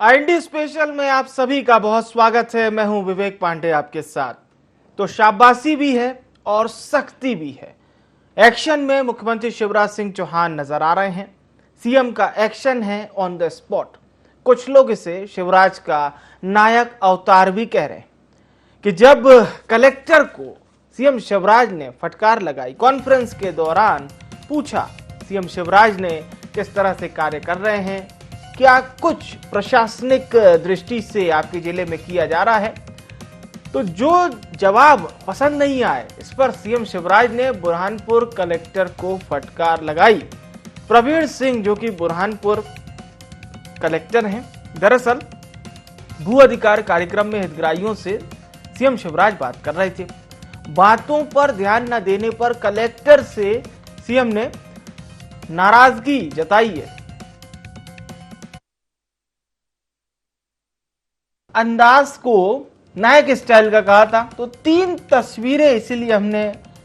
IND special में आप सभी का बहुत स्वागत है। मैं हूं विवेक पांडे आपके साथ। तो शाबाशी भी है और सख्ती भी है। एक्शन में मुख्यमंत्री शिवराज सिंह चौहान नजर आ रहे हैं। सीएम का एक्शन है ऑन द स्पॉट। कुछ लोग इसे शिवराज का नायक अवतार भी कह रहे हैं कि जब कलेक्टर को सीएम शिवराज ने फटकार लगाई, कॉन्फ्रेंस के दौरान पूछा सीएम शिवराज ने किस तरह से कार्य कर रहे हैं, क्या कुछ प्रशासनिक दृष्टि से आपके जिले में किया जा रहा है, तो जो जवाब पसंद नहीं आए इस पर सीएम शिवराज ने बुरहानपुर कलेक्टर को फटकार लगाई। प्रवीण सिंह जो कि बुरहानपुर कलेक्टर हैं, दरअसल भू अधिकार कार्यक्रम में हितग्राहियों से सीएम शिवराज बात कर रहे थे। बातों पर ध्यान न देने पर कलेक्टर से सीएम ने नाराजगी जताई है। अंदाज को नायक स्टाइल का कहा था। तो 3 तस्वीरें इसीलिए हमने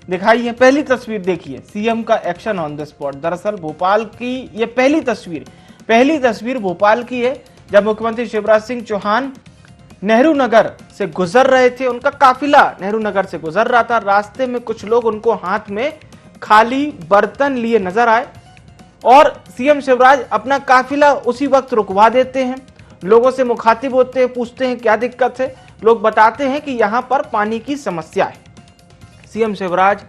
दिखाई है। पहली तस्वीर देखिए, सीएम का एक्शन ऑन द स्पॉट। दरअसल भोपाल की ये पहली तस्वीर भोपाल की है, जब मुख्यमंत्री शिवराज सिंह चौहान नेहरू नगर से गुजर रहे थे। उनका काफिला नेहरू नगर से गुजर रहा था। रास्ते में कुछ लोग उनको हाथ में खाली बर्तन लिए नजर आए और सीएम शिवराज अपना काफिला उसी वक्त रुकवा देते हैं। लोगों से मुखातिब होते हैं, पूछते हैं क्या दिक्कत है। लोग बताते हैं कि यहां पर पानी की समस्या है। सीएम शिवराज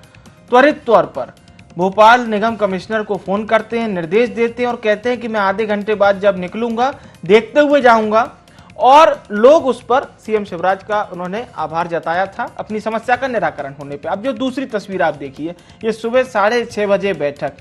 त्वरित तौर पर भोपाल निगम कमिश्नर को फोन करते हैं, निर्देश देते हैं और कहते हैं कि मैं आधे घंटे बाद जब निकलूंगा देखते हुए जाऊंगा। और लोग उस पर सीएम शिवराज का उन्होंने आभार जताया था अपनी समस्या का निराकरण होने पे। अब जो दूसरी तस्वीर आप देखिए, ये सुबह 6:30 बजे बैठक।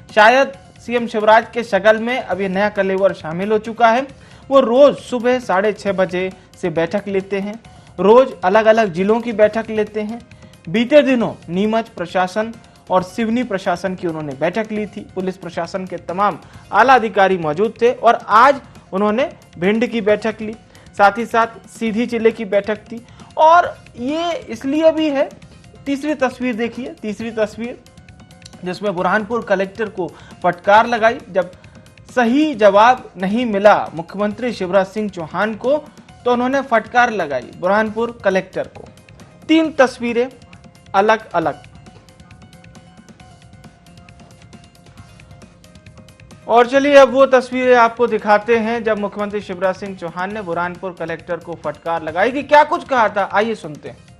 शायद सीएम शिवराज के शगल में अब ये नया कलेवर शामिल हो चुका है। वो रोज सुबह 6:30 बजे से बैठक लेते हैं, रोज अलग अलग जिलों की बैठक लेते हैं। बीते दिनों नीमच प्रशासन और सिवनी प्रशासन की उन्होंने बैठक ली थी। पुलिस प्रशासन के तमाम आला अधिकारी मौजूद थे और आज उन्होंने भिंड की बैठक ली, साथ ही साथ सीधी जिले की बैठक थी। और ये इसलिए भी है, तीसरी तस्वीर देखिए, तीसरी तस्वीर जिसमें बुरहानपुर कलेक्टर को फटकार लगाई। जब सही जवाब नहीं मिला मुख्यमंत्री शिवराज सिंह चौहान को तो उन्होंने फटकार लगाई बुरहानपुर कलेक्टर को। 3 तस्वीरें अलग अलग। और चलिए अब वो तस्वीरें आपको दिखाते हैं जब मुख्यमंत्री शिवराज सिंह चौहान ने बुरहानपुर कलेक्टर को फटकार लगाई कि क्या कुछ कहा था, आइए सुनते हैं।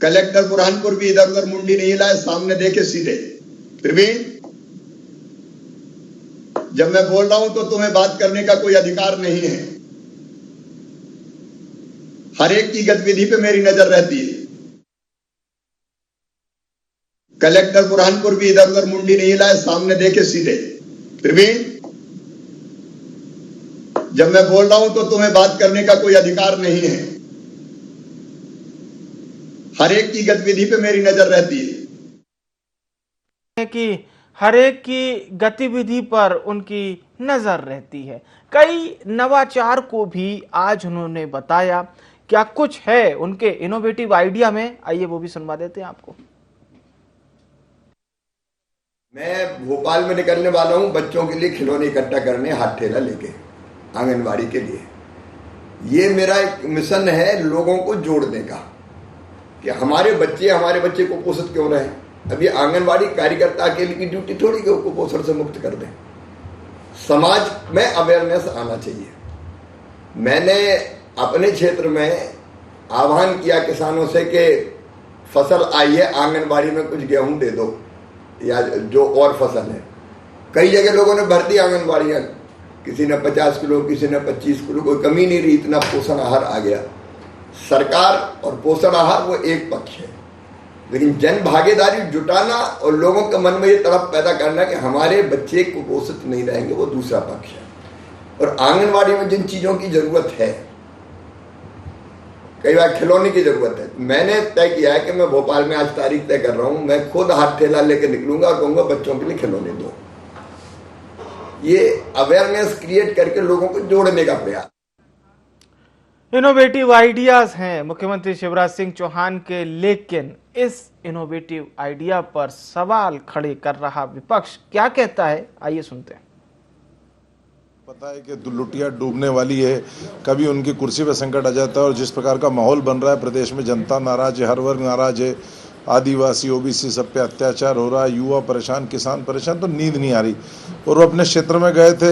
कलेक्टर बुरहानपुर भी इधर उधर मुंडी नहीं हिलाए, सामने देखे सीधे। प्रवीण, जब मैं बोल रहा हूं तो तुम्हें बात करने का कोई अधिकार नहीं है। हर एक की गतिविधि पे मेरी नजर रहती है। कलेक्टर बुरहानपुर भी इधर उधर मुंडी नहीं हिलाए, सामने देखे सीधे। प्रवीण, जब मैं बोल रहा हूं तो तुम्हें बात करने का कोई अधिकार नहीं है। हर एक की गतिविधि पे मेरी नजर रहती है कि हर एक की गतिविधि पर उनकी नजर रहती है। कई नवाचार को भी आज उन्होंने बताया। क्या कुछ है उनके इनोवेटिव आइडिया में, आइए वो भी सुनवा देते हैं आपको। मैं भोपाल में निकलने वाला हूं बच्चों के लिए खिलौने इकट्ठा करने, हाथ ठेला लेके आंगनबाड़ी के लिए। ये मेरा एक मिशन है लोगों को जोड़ने का कि हमारे बच्चे कुपोषित क्यों रहे। अब ये आंगनबाड़ी कार्यकर्ता के लिए ड्यूटी थोड़ी कि कुपोषण से मुक्त कर दें। समाज में अवेयरनेस आना चाहिए। मैंने अपने क्षेत्र में आह्वान किया किसानों से कि फसल आई है, आंगनबाड़ी में कुछ गेहूं दे दो या जो और फसल है। कई जगह लोगों ने भर दी आंगनबाड़ियां, किसी ने 50 किलो, किसी ने 25 किलो, कोई कमी नहीं रही, इतना पोषण आहार आ गया। सरकार और पोषण आहार वो एक पक्ष है, लेकिन जन भागीदारी जुटाना और लोगों के मन में ये तड़प पैदा करना कि हमारे बच्चे कुपोषित नहीं रहेंगे, वो दूसरा पक्ष है। और आंगनबाड़ी में जिन चीजों की जरूरत है, कई बार खिलौने की जरूरत है, मैंने तय किया है कि मैं भोपाल में आज तारीख तय कर रहा हूं, मैं खुद हाथ ठेला लेकर निकलूंगा और कहूंगा बच्चों के लिए खिलौने दो। ये अवेयरनेस क्रिएट करके लोगों को जोड़ने का प्रयास। इनोवेटिव आइडियाज हैं मुख्यमंत्री शिवराज सिंह चौहान के, लेकिन इस इनोवेटिव आइडिया पर सवाल खड़े कर रहा विपक्ष क्या कहता है, आइए सुनते हैं। पता है कि लुटिया डूबने वाली है, कभी उनकी कुर्सी पर संकट आ जाता है। और जिस प्रकार का माहौल बन रहा है प्रदेश में, जनता नाराज है, हर वर्ग नाराज है, आदिवासी ओबीसी सब पे अत्याचार हो रहा है, युवा परेशान, किसान परेशान, तो नींद नहीं आ रही। और वो अपने क्षेत्र में गए थे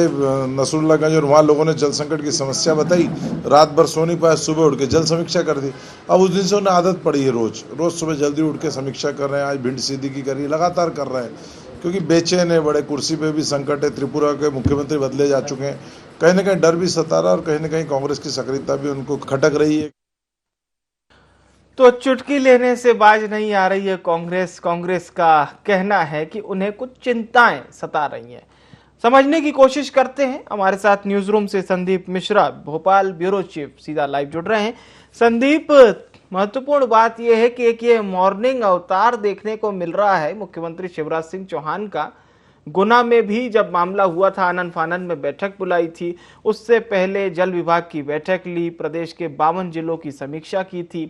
नसरुल्लागंज, और वहाँ लोगों ने जल संकट की समस्या बताई, रात भर सो नहीं पाए, सुबह उठ के जल समीक्षा कर दी। अब उस दिन से उन्हें आदत पड़ी है, रोज सुबह जल्दी उठ के समीक्षा कर रहे हैं। आज भिंड सीधी की करी, लगातार कर रहे हैं, क्योंकि बेचैन है, बड़े कुर्सी पे भी संकट है, त्रिपुरा के मुख्यमंत्री बदले जा चुके हैं, कहीं ना कहीं डर भी सता रहा है, और कहीं ना कहीं कांग्रेस की सक्रियता भी उनको खटक रही है। तो चुटकी लेने से बाज नहीं आ रही है कांग्रेस का कहना है कि उन्हें कुछ चिंताएं सता रही हैं। समझने की कोशिश करते हैं। हमारे साथ न्यूज रूम से संदीप मिश्रा, भोपाल ब्यूरो चीफ, सीधा लाइव जुड़ रहे हैं। संदीप, महत्वपूर्ण बात यह है कि एक ये मॉर्निंग अवतार देखने को मिल रहा है मुख्यमंत्री शिवराज सिंह चौहान का। गुना में भी जब मामला हुआ था, आनन फानन में बैठक बुलाई थी, उससे पहले जल विभाग की बैठक ली, प्रदेश के 52 जिलों की समीक्षा की थी।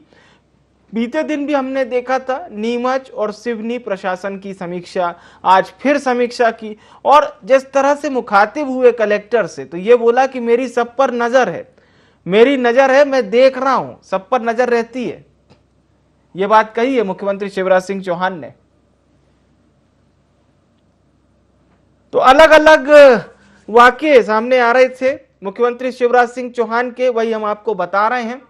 बीते दिन भी हमने देखा था नीमच और सिवनी प्रशासन की समीक्षा, आज फिर समीक्षा की, और जिस तरह से मुखातिब हुए कलेक्टर से, तो ये बोला कि मेरी सब पर नजर है, मेरी नजर है, मैं देख रहा हूं, सब पर नजर रहती है। ये बात कही है मुख्यमंत्री शिवराज सिंह चौहान ने। तो अलग अलग वाकये सामने आ रहे थे मुख्यमंत्री शिवराज सिंह चौहान के, वही हम आपको बता रहे हैं।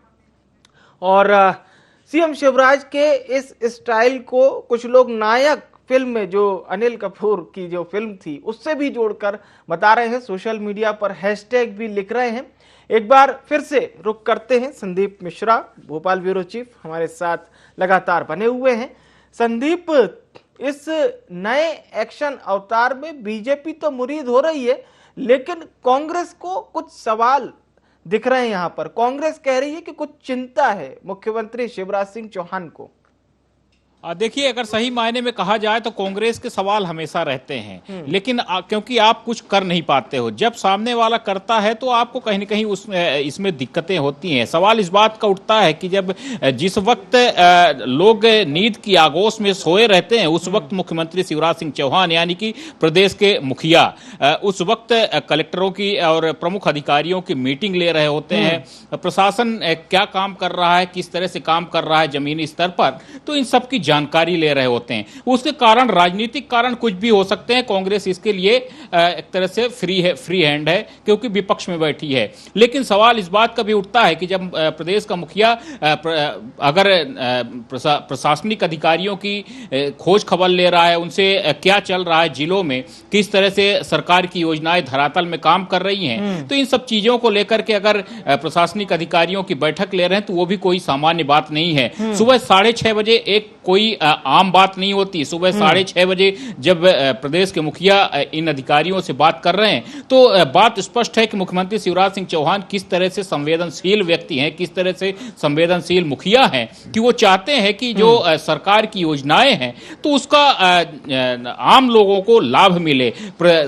और सीएम शिवराज के इस स्टाइल को कुछ लोग नायक फिल्म में, जो अनिल कपूर की जो फिल्म थी, उससे भी जोड़कर बता रहे हैं। सोशल मीडिया पर हैशटैग भी लिख रहे हैं। एक बार फिर से रुक करते हैं। संदीप मिश्रा, भोपाल ब्यूरो चीफ, हमारे साथ लगातार बने हुए हैं। संदीप, इस नए एक्शन अवतार में बीजेपी तो मुरीद हो रही है, लेकिन कांग्रेस को कुछ सवाल दिख रहे हैं। यहां पर कांग्रेस कह रही है कि कुछ चिंता है मुख्यमंत्री शिवराज सिंह चौहान को। देखिए, अगर सही मायने में कहा जाए तो कांग्रेस के सवाल हमेशा रहते हैं, लेकिन क्योंकि आप कुछ कर नहीं पाते हो, जब सामने वाला करता है तो आपको कहीं ना कहीं इसमें दिक्कतें होती हैं। सवाल इस बात का उठता है कि जब जिस वक्त लोग नींद की आगोश में सोए रहते हैं, उस वक्त मुख्यमंत्री शिवराज सिंह चौहान यानी कि प्रदेश के मुखिया उस वक्त कलेक्टरों की और प्रमुख अधिकारियों की मीटिंग ले रहे होते हैं। प्रशासन क्या काम कर रहा है, किस तरह से काम कर रहा है जमीनी स्तर पर, तो इन सब की जानकारी ले रहे होते हैं। उसके कारण, राजनीतिक कारण कुछ भी हो सकते हैं। कांग्रेस इसके लिए एक तरह से फ्री हैंड है, क्योंकि विपक्ष में बैठी है। लेकिन सवाल इस बात का भी उठता है कि जब प्रदेश का मुखिया अगर प्रशासनिक अधिकारियों की खोज खबर ले रहा है, उनसे क्या चल रहा है जिलों में, किस तरह से सरकार की योजनाएं धरातल में काम कर रही हैं, तो इन सब चीजों को लेकर के अगर प्रशासनिक अधिकारियों की बैठक ले रहे हैं तो वो भी कोई सामान्य बात नहीं है। सुबह 6:30 बजे एक कोई आम बात नहीं होती। सुबह 6:30 बजे जब प्रदेश के मुखिया इन अधिकारियों से बात कर रहे हैं, तो बात स्पष्ट है कि मुख्यमंत्री शिवराज सिंह चौहान किस तरह से संवेदनशील व्यक्ति हैं, किस तरह से संवेदनशील मुखिया हैं, कि वो चाहते हैं कि जो सरकार की योजनाएं हैं तो उसका आम लोगों को लाभ मिले।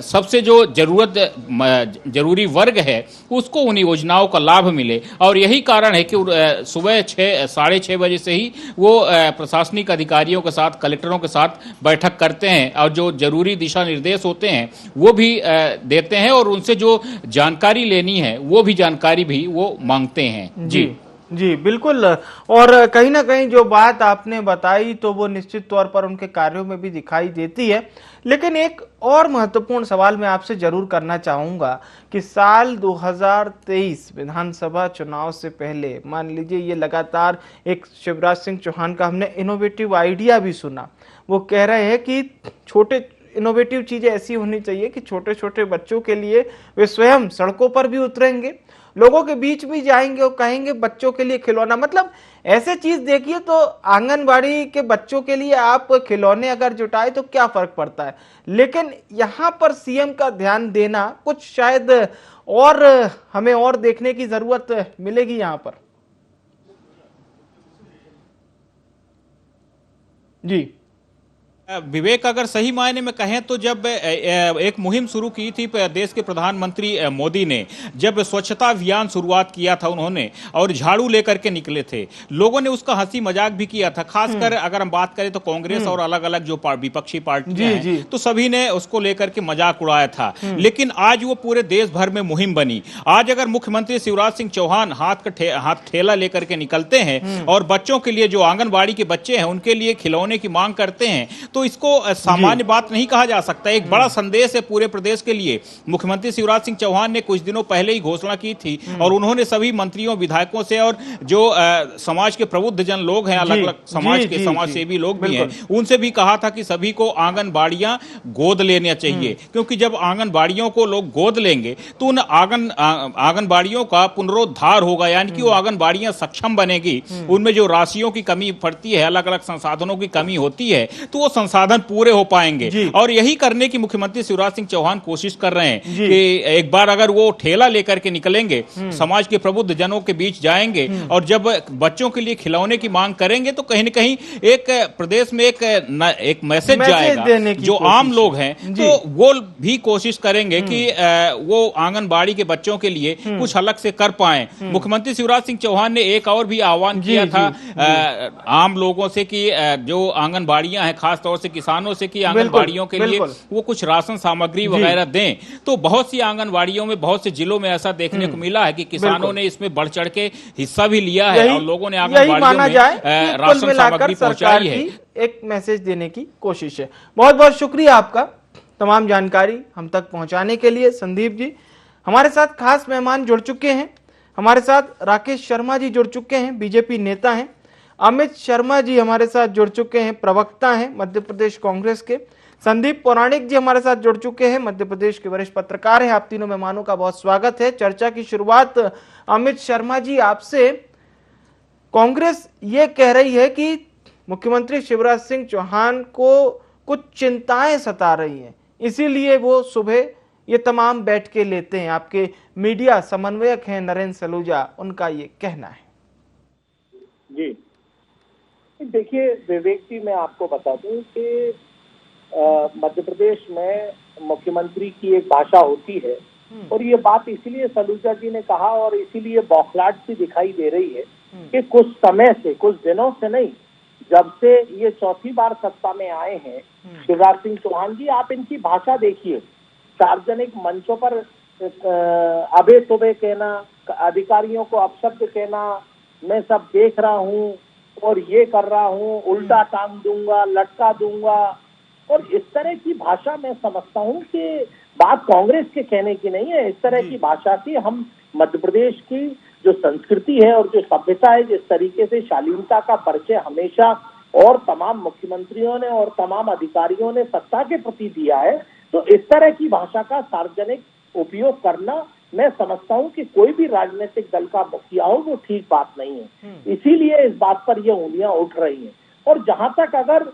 सबसे जो जरूरी वर्ग है उसको उन योजनाओं का लाभ मिले। और यही कारण है कि सुबह 6:30 बजे से ही वो प्रशासनिक अधिकारियों के साथ, कलेक्टरों के साथ बैठक करते हैं, और जो जरूरी दिशा निर्देश होते हैं वो भी देते हैं, और उनसे जो जानकारी लेनी है वो भी जानकारी भी वो मांगते हैं। जी बिल्कुल। और कहीं ना कहीं जो बात आपने बताई तो वो निश्चित तौर पर उनके कार्यों में भी दिखाई देती है। लेकिन एक और महत्वपूर्ण सवाल मैं आपसे जरूर करना चाहूंगा कि साल 2023 विधानसभा चुनाव से पहले, मान लीजिए ये लगातार एक शिवराज सिंह चौहान का हमने इनोवेटिव आइडिया भी सुना। वो कह रहे हैं कि छोटे इनोवेटिव चीजें ऐसी होनी चाहिए कि छोटे छोटे बच्चों के लिए वे स्वयं सड़कों पर भी उतरेंगे, लोगों के बीच में जाएंगे और कहेंगे बच्चों के लिए खिलौना। मतलब ऐसे चीज देखिए, तो आंगनबाड़ी के बच्चों के लिए आप खिलौने अगर जुटाए तो क्या फर्क पड़ता है। लेकिन यहां पर सीएम का ध्यान देना कुछ शायद और हमें और देखने की जरूरत मिलेगी यहां पर। जी विवेक, अगर सही मायने में कहें तो जब एक मुहिम शुरू की थी देश के प्रधानमंत्री मोदी ने, जब स्वच्छता अभियान शुरुआत किया था उन्होंने और झाड़ू लेकर के निकले थे, लोगों ने उसका हंसी मजाक भी किया था। खासकर अगर हम बात करें तो कांग्रेस और अलग अलग जो विपक्षी पार्टियां हैं तो सभी ने उसको लेकर के मजाक उड़ाया था। लेकिन आज वो पूरे देश भर में मुहिम बनी। आज अगर मुख्यमंत्री शिवराज सिंह चौहान हाथ ठेला लेकर के निकलते हैं और बच्चों के लिए, जो आंगनबाड़ी के बच्चे हैं उनके लिए खिलौने की मांग करते हैं, तो इसको सामान्य बात नहीं कहा जा सकता। एक बड़ा संदेश है पूरे प्रदेश के लिए। मुख्यमंत्री शिवराज सिंह चौहान ने कुछ दिनों पहले ही घोषणा की थी और उन्होंने सभी मंत्रियों, विधायकों से और जो समाज के प्रबुद्ध जन लोग हैं, अलग अलग समाज के समाजसेवी लोग भी हैं, उनसे भी कहा था कि सभी को आंगनबाड़ियां गोद लेना चाहिए, क्योंकि जब आंगनबाड़ियों को लोग गोद लेंगे तो उन आंगनबाड़ियों का पुनरुद्धार होगा, यानी कि वो आंगनबाड़ियां सक्षम बनेगी। उनमें जो राशियों की कमी पड़ती है, अलग अलग संसाधनों की कमी होती है, तो वो संसाधन पूरे हो पाएंगे। और यही करने की मुख्यमंत्री शिवराज सिंह चौहान कोशिश कर रहे हैं कि एक बार अगर वो ठेला लेकर के निकलेंगे, समाज के प्रबुद्ध जनों के बीच जाएंगे और जब बच्चों के लिए खिलौने की मांग करेंगे तो कहीं न कहीं एक प्रदेश में एक मैसेज जाएगा। जो आम लोग हैं तो वो भी कोशिश करेंगे कि वो आंगनबाड़ी के बच्चों के लिए कुछ अलग से कर पाए। मुख्यमंत्री शिवराज सिंह चौहान ने एक और भी आह्वान किया था आम लोगों से कि जो आंगनबाड़ियां हैं, खासतौर से किसानों से, कि आंगनबाड़ियों के लिए वो कुछ राशन सामग्री वगैरह दें। तो बहुत सी आंगनबाड़ियों में, बहुत से जिलों में ऐसा देखने को मिला है कि किसानों ने इसमें बढ़ चढ़ के हिस्सा भी लिया है और लोगों ने आंगनबाड़ियों में राशन सामग्री पहुंचाई है। एक मैसेज देने की कोशिश है। बहुत बहुत शुक्रिया आपका तमाम जानकारी हम तक पहुंचाने के लिए संदीप जी। हमारे साथ खास मेहमान जुड़ चुके हैं। हमारे साथ राकेश शर्मा जी जुड़ चुके हैं, बीजेपी नेता हैं। अमित शर्मा जी हमारे साथ जुड़ चुके हैं, प्रवक्ता हैं मध्य प्रदेश कांग्रेस के। संदीप पौराणिक जी हमारे साथ जुड़ चुके हैं, मध्य प्रदेश के वरिष्ठ पत्रकार हैं। आप तीनों मेहमानों का बहुत स्वागत है। चर्चा की शुरुआत अमित शर्मा जी आपसे। कांग्रेस ये कह रही है कि मुख्यमंत्री शिवराज सिंह चौहान को कुछ चिंताएं सता रही हैं, इसीलिए वो सुबह ये तमाम बैठकें लेते हैं। आपके मीडिया समन्वयक हैं नरेंद्र सलूजा, उनका ये कहना है। जी देखिए विवेक जी, मैं आपको बता दूं कि मध्य प्रदेश में मुख्यमंत्री की एक भाषा होती है और ये बात इसीलिए सलूजा जी ने कहा और इसीलिए बौखलाहट सी दिखाई दे रही है कि कुछ समय से, कुछ दिनों से नहीं, जब से ये चौथी बार सत्ता में आए हैं शिवराज सिंह चौहान जी, आप इनकी भाषा देखिए। सार्वजनिक मंचों पर अबे सुबह कहना, अधिकारियों को अपशब्द कहना, मैं सब देख रहा हूँ और ये कर रहा हूँ, उल्टा टांग दूंगा, लटका दूंगा, और इस तरह की भाषा मैं समझता हूँ कि बात कांग्रेस के कहने की नहीं है। इस तरह की भाषा से हम मध्य प्रदेश की जो संस्कृति है और जो सभ्यता है, जिस तरीके से शालीनता का परिचय हमेशा और तमाम मुख्यमंत्रियों ने और तमाम अधिकारियों ने सत्ता के प्रति दिया है, तो इस तरह की भाषा का सार्वजनिक उपयोग करना मैं समझता हूं कि कोई भी राजनीतिक दल का मुखिया हो वो ठीक बात नहीं है। इसीलिए इस बात पर ये उंगलियां उठ रही हैं। और जहां तक अगर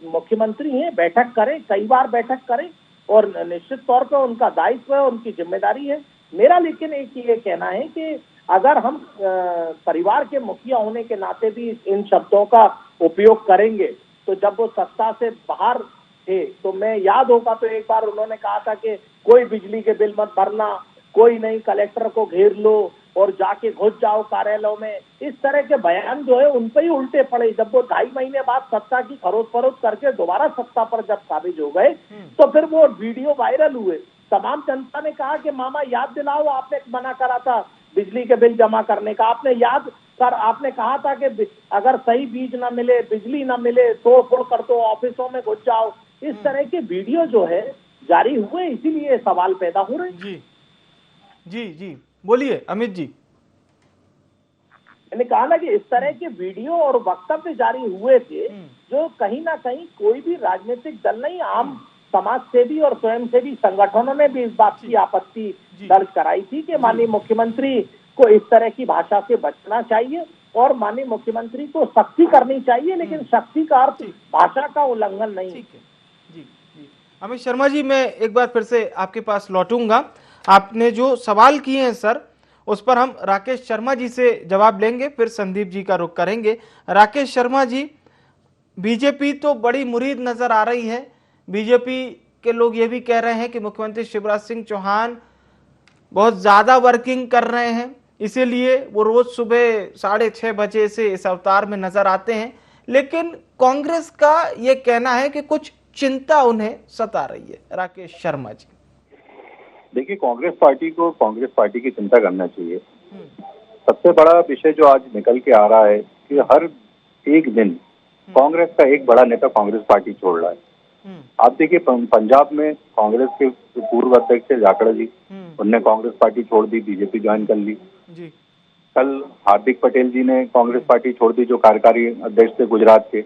मुख्यमंत्री हैं, बैठक करें, कई बार बैठक करें और निश्चित तौर पर उनका दायित्व है, उनकी जिम्मेदारी है। मेरा लेकिन एक ये कहना है कि अगर हम परिवार के मुखिया होने के नाते भी इन शब्दों का उपयोग करेंगे, तो जब वो सत्ता से बाहर थे तो मैं याद होगा तो एक बार उन्होंने कहा था कि कोई बिजली के बिल मत भरना, कोई नहीं, कलेक्टर को घेर लो और जाके घुस जाओ कार्यालयों में। इस तरह के बयान जो है उन पे ही उल्टे पड़े। जब वो 2.5 महीने बाद सत्ता की खरोच फरोच करके दोबारा सत्ता पर जब काबिज हो गए तो फिर वो वीडियो वायरल हुए। तमाम जनता ने कहा कि मामा याद दिलाओ, आपने मना करा था बिजली के बिल जमा करने का, आपने याद कर, आपने कहा था कि अगर सही बीज ना मिले, बिजली ना मिले, तो फोड़ कर दो, ऑफिसों में घुस जाओ। इस तरह के वीडियो जो है जारी हुए, इसीलिए सवाल पैदा हो रहे। जी जी जी बोलिए अमित जी। मैंने कहा ना कि इस तरह के वीडियो और वक्तव्य जारी हुए थे जो कहीं ना कहीं कोई भी राजनीतिक दल नहीं, आम समाज सेवी और स्वयंसेवी संगठनों ने भी इस बात की आपत्ति दर्ज कराई थी कि माननीय मुख्यमंत्री को इस तरह की भाषा से बचना चाहिए और माननीय मुख्यमंत्री को सख्ती करनी चाहिए, लेकिन सख्ती का अर्थ भाषा का उल्लंघन नहीं। जी जी अमित शर्मा जी, मैं एक बार फिर से आपके पास लौटूंगा। आपने जो सवाल किए हैं सर, उस पर हम राकेश शर्मा जी से जवाब लेंगे, फिर संदीप जी का रुख करेंगे। राकेश शर्मा जी, बीजेपी तो बड़ी मुरीद नजर आ रही है। बीजेपी के लोग ये भी कह रहे हैं कि मुख्यमंत्री शिवराज सिंह चौहान बहुत ज्यादा वर्किंग कर रहे हैं, इसीलिए वो रोज सुबह 6:30 बजे से इस अवतार में नजर आते हैं। लेकिन कांग्रेस का ये कहना है कि कुछ चिंता उन्हें सता रही है। राकेश शर्मा जी, देखिए, कांग्रेस पार्टी को कांग्रेस पार्टी की चिंता करना चाहिए। सबसे बड़ा विषय जो आज निकल के आ रहा है कि हर एक दिन कांग्रेस का एक बड़ा नेता कांग्रेस पार्टी छोड़ रहा है। आप देखिए, पंजाब में कांग्रेस के पूर्व अध्यक्ष जाखड़ जी, उनने कांग्रेस पार्टी छोड़ दी, बीजेपी ज्वाइन कर ली जी। कल हार्दिक पटेल जी ने कांग्रेस पार्टी छोड़ दी, जो कार्यकारी अध्यक्ष थे गुजरात के।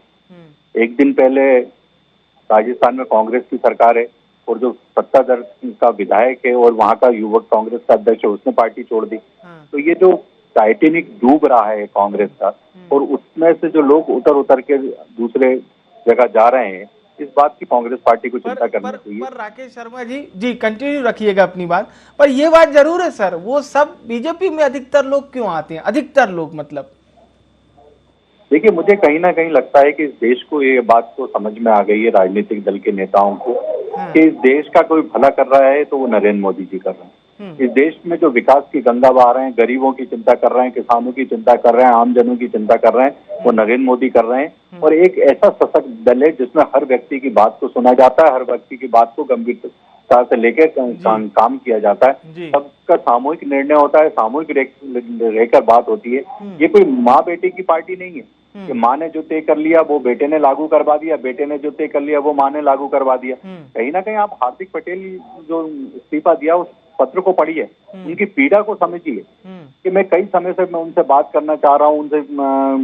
एक दिन पहले राजस्थान में कांग्रेस की सरकार है और जो सत्ताधार का विधायक है और वहाँ का युवक कांग्रेस का अध्यक्ष है, उसने पार्टी छोड़ दी। तो ये जो टाइटेनिक डूब रहा है कांग्रेस का, और उसमें से जो लोग उतर के दूसरे जगह जा रहे हैं, इस बात की कांग्रेस पार्टी को चिंता करनी चाहिए। पर राकेश शर्मा जी कंटिन्यू रखिएगा अपनी बात। पर ये बात जरूर है सर, वो सब बीजेपी में अधिकतर लोग क्यों आते हैं? अधिकतर लोग मतलब, देखिए, मुझे कहीं ना कहीं लगता है कि इस देश को ये बात तो समझ में आ गई है, राजनीतिक दल के नेताओं को, कि इस देश का कोई भला कर रहा है तो वो नरेंद्र मोदी जी कर रहे हैं। इस देश में जो विकास की गंगा बहा रहे हैं, गरीबों की चिंता कर रहे हैं, किसानों की चिंता कर रहे हैं, आमजनों की चिंता कर रहे हैं, वो नरेंद्र मोदी कर रहे हैं। और एक ऐसा सशक्त दल है जिसमें हर व्यक्ति की बात को सुना जाता है, हर व्यक्ति की बात को गंभीरता से लेकर काम किया जाता है, सबका सामूहिक निर्णय होता है, सामूहिक रहकर बात होती है। ये कोई माँ बेटे की पार्टी नहीं है कि माँ ने जो तय कर लिया वो बेटे ने लागू करवा दिया, बेटे ने जो तय कर लिया वो माँ ने लागू करवा दिया। कहीं ना कहीं आप हार्दिक पटेल जो इस्तीफा दिया उस पत्र को पढ़िए, उनकी पीड़ा को समझिए कि मैं कई समय से मैं उनसे बात करना चाह रहा हूँ, उनसे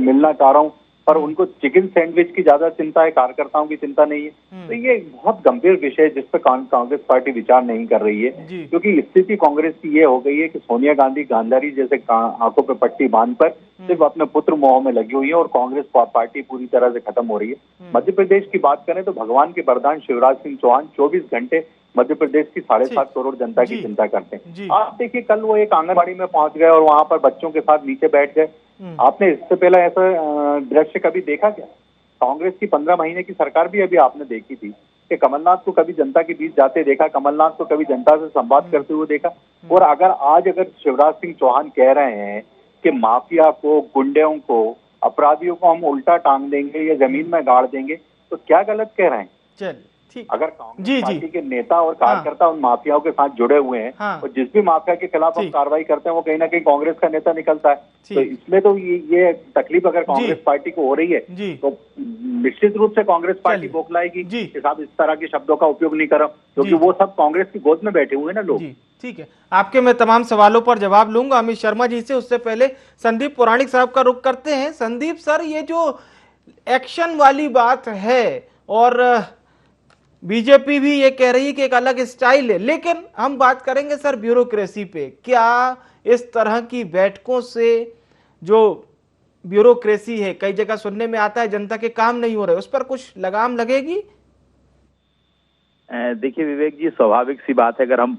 मिलना चाह रहा हूँ, पर उनको चिकन सैंडविच की ज्यादा चिंता है, कार्यकर्ताओं की चिंता नहीं है। तो ये बहुत गंभीर विषय है जिस पर कांग्रेस पार्टी विचार नहीं कर रही है, क्योंकि स्थिति कांग्रेस की ये हो गई है कि सोनिया गांधी गांधारी जैसे आंखों पे पट्टी बांध पर सिर्फ अपने पुत्र मोह में लगी हुई है और कांग्रेस पार्टी पूरी तरह से खत्म हो रही है। मध्य प्रदेश की बात करें तो भगवान के वरदान शिवराज सिंह चौहान 24 घंटे मध्य प्रदेश की 7.5 करोड़ जनता की चिंता करते हैं। आप देखिए, कल वो एक आंगनबाड़ी में पहुंच गए और वहां पर बच्चों के साथ नीचे बैठ गए। आपने इससे पहले ऐसा दृश्य कभी देखा क्या? कांग्रेस की 15 महीने की सरकार भी अभी आपने देखी थी कि कमलनाथ को कभी जनता के बीच जाते देखा, कमलनाथ को कभी जनता से संवाद करते हुए देखा। और अगर शिवराज सिंह चौहान कह रहे हैं कि माफिया को, गुंडों को, अपराधियों को हम उल्टा टांग देंगे या जमीन में गाड़ देंगे, तो क्या गलत कह रहे हैं? चल ठीक। अगर कांग्रेस पार्टी के नेता और कार्यकर्ता उन माफियाओं के साथ जुड़े हुए हैं और जिस भी माफिया के खिलाफ हम कार्रवाई करते हैं वो कहीं ना कहीं कांग्रेस का नेता निकलता है, तो इसमें तो ये तकलीफ अगर कांग्रेस पार्टी को हो रही है तो निश्चित रूप से कांग्रेस पार्टी बौखलाएगी कि साहब इस तरह के शब्दों का उपयोग नहीं करो, क्योंकि वो सब कांग्रेस की गोद में बैठे हुए हैं ना लोग। ठीक है, आपके मैं तमाम सवालों पर जवाब लूंगा अमित शर्मा जी से। उससे पहले संदीप पुराणिक साहब का रुख करते हैं। संदीप सर, ये जो एक्शन वाली बात है और बीजेपी भी ये कह रही है कि एक अलग स्टाइल है, लेकिन हम बात करेंगे सर ब्यूरोक्रेसी पे। क्या इस तरह की बैठकों से जो ब्यूरोक्रेसी है, कई जगह सुनने में आता है जनता के काम नहीं हो रहे, उस पर कुछ लगाम लगेगी? देखिए विवेक जी, स्वाभाविक सी बात है, अगर हम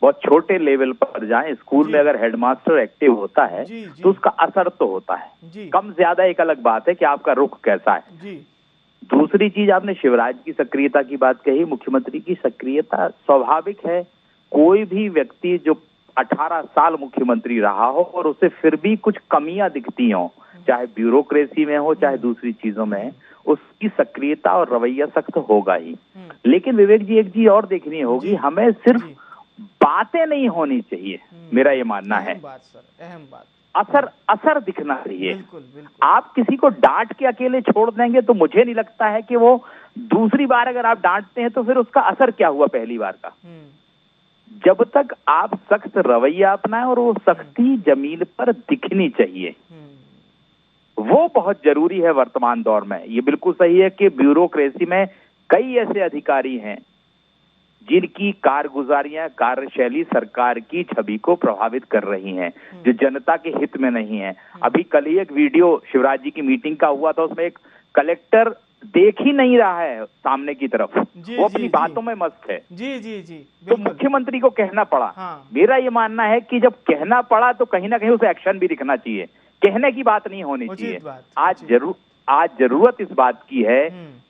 बहुत छोटे लेवल पर जाएं, स्कूल में अगर हेडमास्टर एक्टिव होता है तो उसका असर तो होता है। कम ज्यादा एक अलग बात है कि आपका रुख कैसा है। दूसरी चीज, आपने शिवराज की सक्रियता की बात कही, मुख्यमंत्री की सक्रियता स्वाभाविक है। कोई भी व्यक्ति जो 18 साल मुख्यमंत्री रहा हो और उसे फिर भी कुछ कमियां दिखती हो, चाहे ब्यूरोक्रेसी में हो चाहे दूसरी चीजों में, उसकी सक्रियता और रवैया सख्त होगा ही। लेकिन विवेक जी, एक चीज और देखनी होगी, हमें सिर्फ बातें नहीं होनी चाहिए, मेरा ये मानना है। अहम बात, असर दिखना चाहिए। आप किसी को डांट के अकेले छोड़ देंगे तो मुझे नहीं लगता है कि वो दूसरी बार अगर आप डांटते हैं तो फिर उसका असर क्या हुआ पहली बार का। जब तक आप सख्त रवैया अपनाएं और वो सख्ती जमीन पर दिखनी चाहिए, वो बहुत जरूरी है वर्तमान दौर में। ये बिल्कुल सही है कि ब्यूरोक्रेसी में कई ऐसे अधिकारी हैं जिनकी कारगुजारियां, कार्यशैली सरकार की छवि को प्रभावित कर रही हैं, जो जनता के हित में नहीं है। अभी कल ही एक वीडियो शिवराज जी की मीटिंग का हुआ था, उसमें एक कलेक्टर देख ही नहीं रहा है सामने की तरफ, वो अपनी बातों में मस्त है। तो मुख्यमंत्री को कहना पड़ा। मेरा ये मानना है कि जब कहना पड़ा तो कहीं ना कहीं उसे एक्शन भी दिखना चाहिए, कहने की बात नहीं होनी चाहिए। आज जरूरत इस बात की है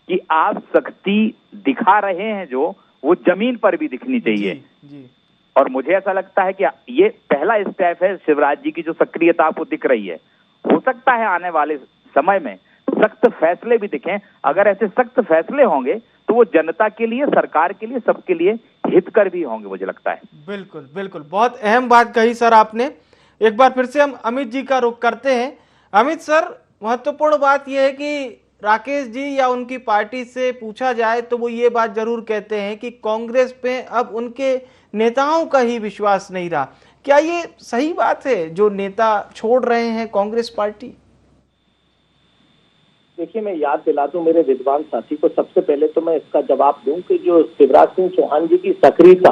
कि आप सख्ती दिखा रहे हैं जो वो जमीन पर भी दिखनी चाहिए। जी। और मुझे ऐसा लगता है कि ये पहला स्टेप है शिवराज जी की, जो सक्रियता आपको दिख रही है। हो सकता है आने वाले समय में सख्त फैसले भी दिखें। अगर ऐसे सख्त फैसले होंगे तो वो जनता के लिए, सरकार के लिए, सबके लिए हितकर भी होंगे, मुझे लगता है। बिल्कुल बिल्कुल, बहुत अहम बात कही सर आपने। एक बार फिर से हम अमित जी का रुख करते हैं। अमित सर, महत्वपूर्ण बात यह है कि राकेश जी या उनकी पार्टी से पूछा जाए तो वो ये बात जरूर कहते हैं कि कांग्रेस पे अब उनके नेताओं का ही विश्वास नहीं रहा। क्या ये सही बात है, जो नेता छोड़ रहे हैं कांग्रेस पार्टी? देखिए, मैं याद दिला दूं मेरे विद्वान साथी को, सबसे पहले तो मैं इसका जवाब दूं कि जो शिवराज सिंह चौहान जी की सक्रियता,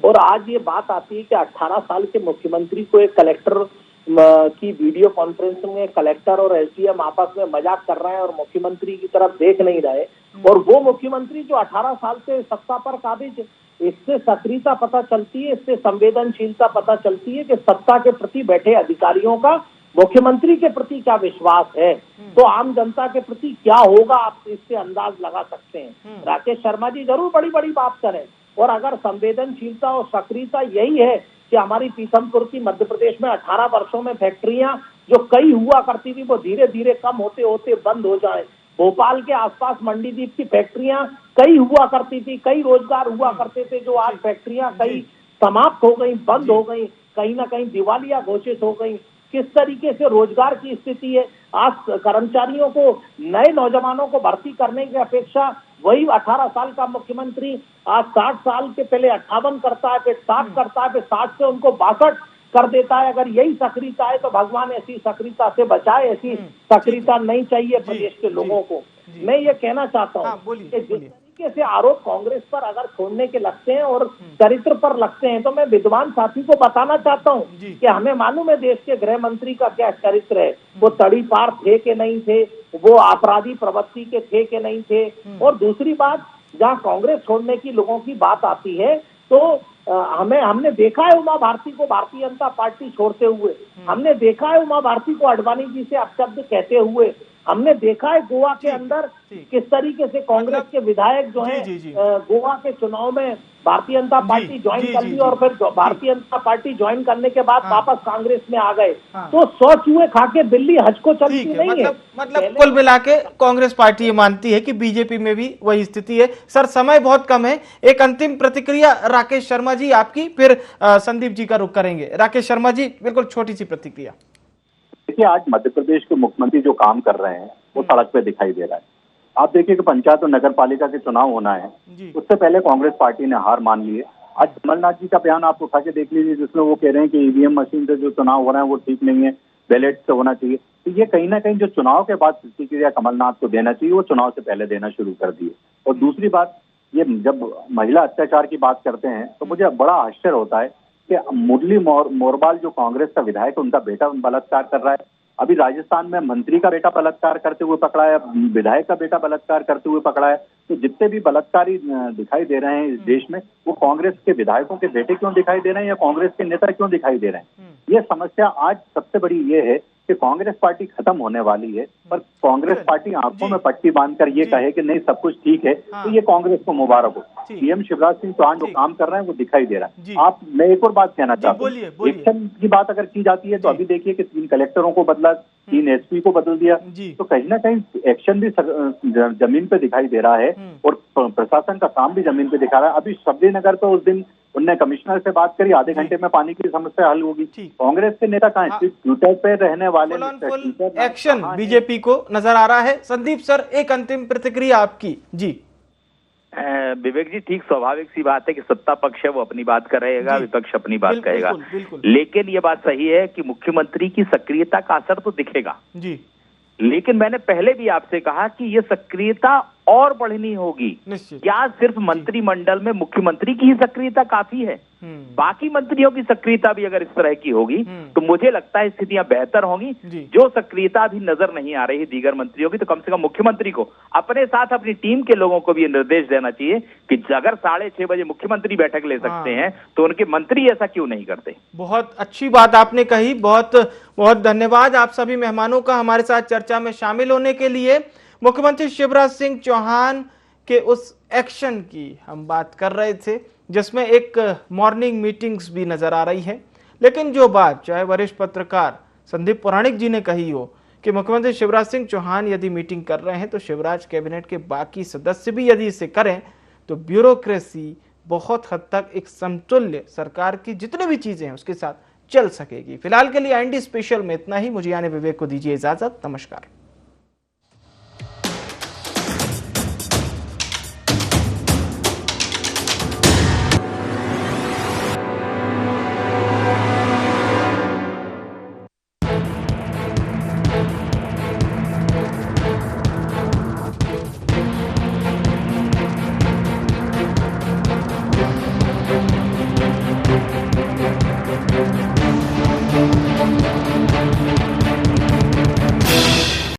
और आज ये बात आती है कि 18 साल के मुख्यमंत्री को एक कलेक्टर की वीडियो कॉन्फ्रेंसिंग में कलेक्टर और एसडीएम आपस में मजाक कर रहे हैं और मुख्यमंत्री की तरफ देख नहीं रहे, और वो मुख्यमंत्री जो 18 साल से सत्ता पर काबिज, इससे सक्रियता पता चलती है, इससे संवेदनशीलता पता चलती है कि सत्ता के प्रति बैठे अधिकारियों का मुख्यमंत्री के प्रति क्या विश्वास है, तो आम जनता के प्रति क्या होगा, आप इससे अंदाज लगा सकते हैं। राकेश शर्मा जी जरूर बड़ी बड़ी बात करें, और अगर संवेदनशीलता और सक्रियता यही है कि हमारी पीथमपुर की मध्य प्रदेश में 18 वर्षों में फैक्ट्रियां जो कई हुआ करती थी वो धीरे धीरे कम होते होते बंद हो जाए, भोपाल के आसपास मंडीदीप की फैक्ट्रियां कई हुआ करती थी, कई रोजगार हुआ करते थे, जो आज फैक्ट्रियां कई समाप्त हो गई, बंद हो गई, कहीं ना कहीं दिवालिया घोषित हो गई, किस तरीके से रोजगार की स्थिति है। आज कर्मचारियों को, नए नौजवानों को भर्ती करने की अपेक्षा वही 18 साल का मुख्यमंत्री आज 60 साल के पहले 58 करता है, फिर 60 करता है, फिर 60 से उनको 62 कर देता है। अगर यही सक्रियता है तो भगवान ऐसी सक्रियता से बचाए, ऐसी सक्रियता नहीं चाहिए प्रदेश के लोगों को। मैं ये कहना चाहता हूँ कि जिस तरीके से आरोप कांग्रेस पर अगर छोड़ने के लगते हैं और चरित्र पर लगते हैं, तो मैं विद्वान साथी को बताना चाहता हूँ कि हमें मालूम है देश के गृह मंत्री का क्या चरित्र है, वो तड़ीपार थे कि नहीं थे, वो अपराधी प्रवृत्ति के थे कि नहीं थे। और दूसरी बात, जहाँ कांग्रेस छोड़ने की लोगों की बात आती है तो हमने देखा है उमा भारती को भारतीय जनता पार्टी छोड़ते हुए, हमने देखा है उमा भारती को आडवाणी जी से अपशब्द कहते हुए, हमने देखा है गोवा के अंदर किस तरीके से कांग्रेस के विधायक जो हैं गोवा के चुनाव में भारतीय जनता पार्टी ज्वाइन कर ली, और फिर भारतीय जनता पार्टी ज्वाइन करने के बाद वापस कांग्रेस में आ गए। तो 100 चूहे खा के बिल्ली हज को चलती नहीं है। मतलब कुल मिला के कांग्रेस पार्टी ये मानती है कि बीजेपी में भी वही स्थिति है। सर, समय बहुत कम है, एक अंतिम प्रतिक्रिया राकेश शर्मा जी आपकी, फिर संदीप जी का रुख करेंगे। राकेश शर्मा जी, बिल्कुल छोटी सी प्रतिक्रिया। देखिए, आज मध्य प्रदेश के मुख्यमंत्री जो काम कर रहे हैं वो सड़क पे दिखाई दे रहा है। आप देखिए कि पंचायत और नगर पालिका के चुनाव होना है, उससे पहले कांग्रेस पार्टी ने हार मान ली है। आज कमलनाथ जी का बयान आप उठा के देख लीजिए, जिसमें वो कह रहे हैं कि ईवीएम मशीन से जो चुनाव हो रहा है वो ठीक नहीं है, बैलेट से होना चाहिए। तो ये कहीं ना कहीं जो चुनाव के बाद प्रतिक्रिया कमलनाथ को देना चाहिए, वो चुनाव से पहले देना शुरू कर दिए। और दूसरी बात, ये जब महिला अत्याचार की बात करते हैं तो मुझे बड़ा आश्चर्य होता है कि मुरली मोरबाल जो कांग्रेस का विधायक, उनका बेटा बलात्कार कर रहा है। अभी राजस्थान में मंत्री का बेटा बलात्कार करते हुए पकड़ा है, विधायक का बेटा बलात्कार करते हुए पकड़ा है। तो जितने भी बलात्कारी दिखाई दे रहे हैं इस देश में, वो कांग्रेस के विधायकों के बेटे क्यों दिखाई दे रहे हैं या कांग्रेस के नेता क्यों दिखाई दे रहे हैं? ये समस्या आज सबसे बड़ी ये है कि कांग्रेस पार्टी खत्म होने वाली है, पर कांग्रेस पार्टी आंखों में पट्टी बांधकर ये कहे कि नहीं सब कुछ ठीक है, तो ये कांग्रेस को मुबारक हो। सीएम शिवराज सिंह चौहान जो काम कर रहे हैं वो दिखाई दे रहा है। आप, मैं एक और बात कहना चाहता हूँ, एक्शन की बात अगर की जाती है तो अभी देखिए कि 3 कलेक्टरों को बदला, 3 एसपी को बदल दिया, तो कहीं ना कहीं एक्शन भी जमीन पे दिखाई दे रहा है और प्रशासन का काम भी जमीन पे दिखा रहा है। अभी शबरी नगर पे उस दिन उनने कमिश्नर से बात करी, आधे घंटे में पानी की समस्या हल होगी। कांग्रेस के नेता कहाँ हैं? ट्विटर पे रहने वाले एक्शन बीजेपी को नजर आ रहा है। संदीप सर, एक अंतिम प्रतिक्रिया आपकी। जी विवेक जी, ठीक स्वाभाविक सी बात है कि सत्ता पक्ष है वो अपनी बात करेगा, विपक्ष अपनी बात कहेगा, लेकिन ये बात सही है कि मुख्यमंत्री की सक्रियता का असर तो दिखेगा जी। लेकिन मैंने पहले भी आपसे कहा कि ये सक्रियता और बढ़नी होगी। निश्चित। क्या सिर्फ मंत्रिमंडल में मुख्यमंत्री की ही सक्रियता काफी है? बाकी मंत्रियों की सक्रियता भी अगर इस तरह की होगी तो मुझे लगता है स्थितियां बेहतर होंगी। जो सक्रियता भी नजर नहीं आ रही है दीगर मंत्रियों की, तो कम से कम मुख्यमंत्री को अपने साथ अपनी टीम के लोगों को भी ये निर्देश देना चाहिए कि अगर 6:30 बजे मुख्यमंत्री बैठक ले सकते हैं तो उनके मंत्री ऐसा क्यों नहीं करते। बहुत अच्छी बात आपने कही। बहुत बहुत धन्यवाद आप सभी मेहमानों का हमारे साथ चर्चा में शामिल होने के लिए। मुख्यमंत्री शिवराज सिंह चौहान के उस एक्शन की हम बात कर रहे थे जिसमें एक मॉर्निंग मीटिंग्स भी नजर आ रही है, लेकिन जो बात चाहे वरिष्ठ पत्रकार संदीप पुराणिक जी ने कही हो कि मुख्यमंत्री शिवराज सिंह चौहान यदि मीटिंग कर रहे हैं तो शिवराज कैबिनेट के बाकी सदस्य भी यदि इसे करें तो ब्यूरोक्रेसी बहुत हद तक एक समतुल्य सरकार की जितनी भी चीजें हैं उसके साथ चल सकेगी। फिलहाल के लिए IND स्पेशल में इतना ही। मुझे यानी विवेक को दीजिए इजाजत। नमस्कार।